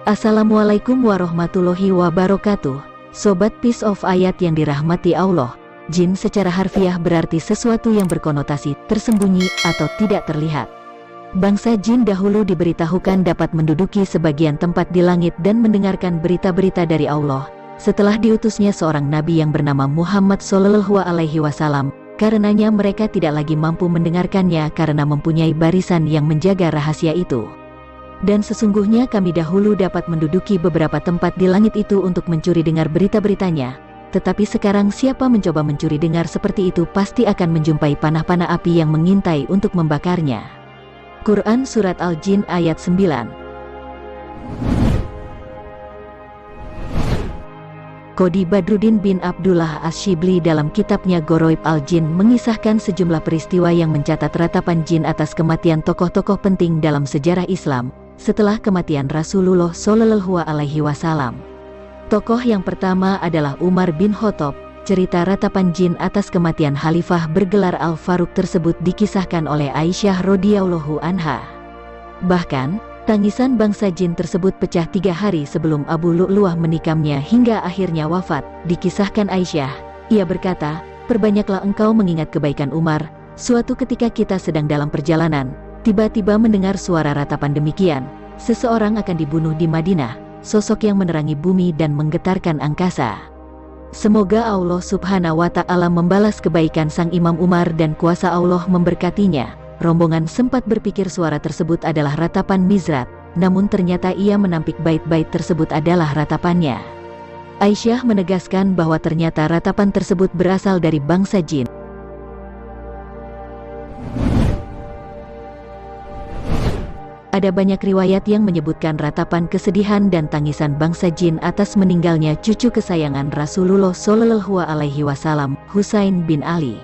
Assalamualaikum warahmatullahi wabarakatuh. Sobat Piece of Ayat yang dirahmati Allah. Jin secara harfiah berarti sesuatu yang berkonotasi tersembunyi atau tidak terlihat. Bangsa jin dahulu diberitahukan dapat menduduki sebagian tempat di langit dan mendengarkan berita-berita dari Allah. Setelah diutusnya seorang nabi yang bernama Muhammad SAW, karenanya mereka tidak lagi mampu mendengarkannya karena mempunyai barisan yang menjaga rahasia itu. Dan sesungguhnya kami dahulu dapat menduduki beberapa tempat di langit itu untuk mencuri dengar berita-beritanya. Tetapi sekarang siapa mencoba mencuri dengar seperti itu pasti akan menjumpai panah-panah api yang mengintai untuk membakarnya. Quran Surat Al-Jin ayat 9. Qadi Badruddin bin Abdullah Asy-Syibli dalam kitabnya Ghoroib Al-Jin mengisahkan sejumlah peristiwa yang mencatat ratapan jin atas kematian tokoh-tokoh penting dalam sejarah Islam setelah kematian Rasulullah SAW. Tokoh yang pertama adalah Umar bin Khattab. Cerita ratapan jin atas kematian Khalifah bergelar Al-Faruq tersebut dikisahkan oleh Aisyah radhiyallahu anha. Bahkan, tangisan bangsa jin tersebut pecah 3 hari sebelum Abu Lu'lu'ah menikamnya hingga akhirnya wafat. Dikisahkan Aisyah, ia berkata, "Perbanyaklah engkau mengingat kebaikan Umar. Suatu ketika kita sedang dalam perjalanan, tiba-tiba mendengar suara ratapan demikian, seseorang akan dibunuh di Madinah, sosok yang menerangi bumi dan menggetarkan angkasa. Semoga Allah subhanahu wa ta'ala membalas kebaikan sang Imam Umar dan kuasa Allah memberkatinya." Rombongan sempat berpikir suara tersebut adalah ratapan Mizrat, namun ternyata ia menampik bait-bait tersebut adalah ratapannya. Aisyah menegaskan bahwa ternyata ratapan tersebut berasal dari bangsa jin. Ada banyak riwayat yang menyebutkan ratapan kesedihan dan tangisan bangsa jin atas meninggalnya cucu kesayangan Rasulullah SAW, Husain bin Ali.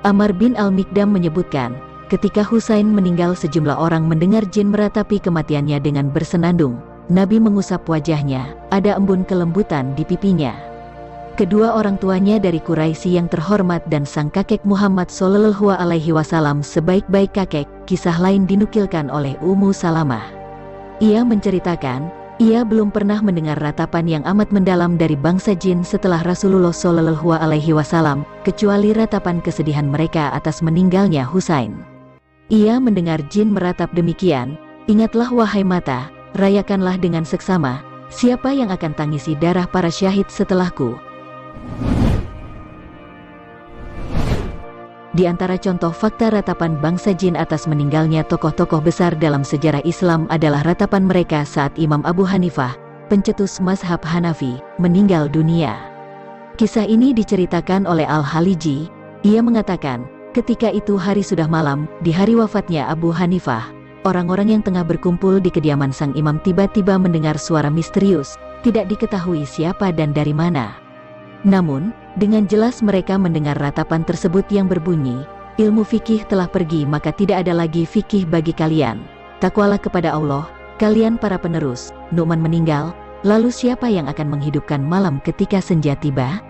Amr bin Al-Mikdam menyebutkan, ketika Husain meninggal sejumlah orang mendengar jin meratapi kematiannya dengan bersenandung. Nabi mengusap wajahnya, ada embun kelembutan di pipinya. Kedua orang tuanya dari Quraisy yang terhormat dan sang kakek Muhammad SAW sebaik-baik kakek. Kisah lain dinukilkan oleh Ummu Salamah. Ia menceritakan, ia belum pernah mendengar ratapan yang amat mendalam dari bangsa jin setelah Rasulullah SAW, kecuali ratapan kesedihan mereka atas meninggalnya Husain. Ia mendengar jin meratap demikian, "Ingatlah wahai mata, rayakanlah dengan seksama, siapa yang akan tangisi darah para syahid setelahku." Di antara contoh fakta ratapan bangsa jin atas meninggalnya tokoh-tokoh besar dalam sejarah Islam adalah ratapan mereka saat Imam Abu Hanifah, pencetus mazhab Hanafi, meninggal dunia. Kisah ini diceritakan oleh Al-Haliji. Ia mengatakan, ketika itu hari sudah malam, di hari wafatnya Abu Hanifah, orang-orang yang tengah berkumpul di kediaman sang imam tiba-tiba mendengar suara misterius, tidak diketahui siapa dan dari mana. Namun, dengan jelas mereka mendengar ratapan tersebut yang berbunyi, "Ilmu fikih telah pergi maka tidak ada lagi fikih bagi kalian. Takwalah kepada Allah, kalian para penerus." Nu'man meninggal, lalu siapa yang akan menghidupkan malam ketika senja tiba?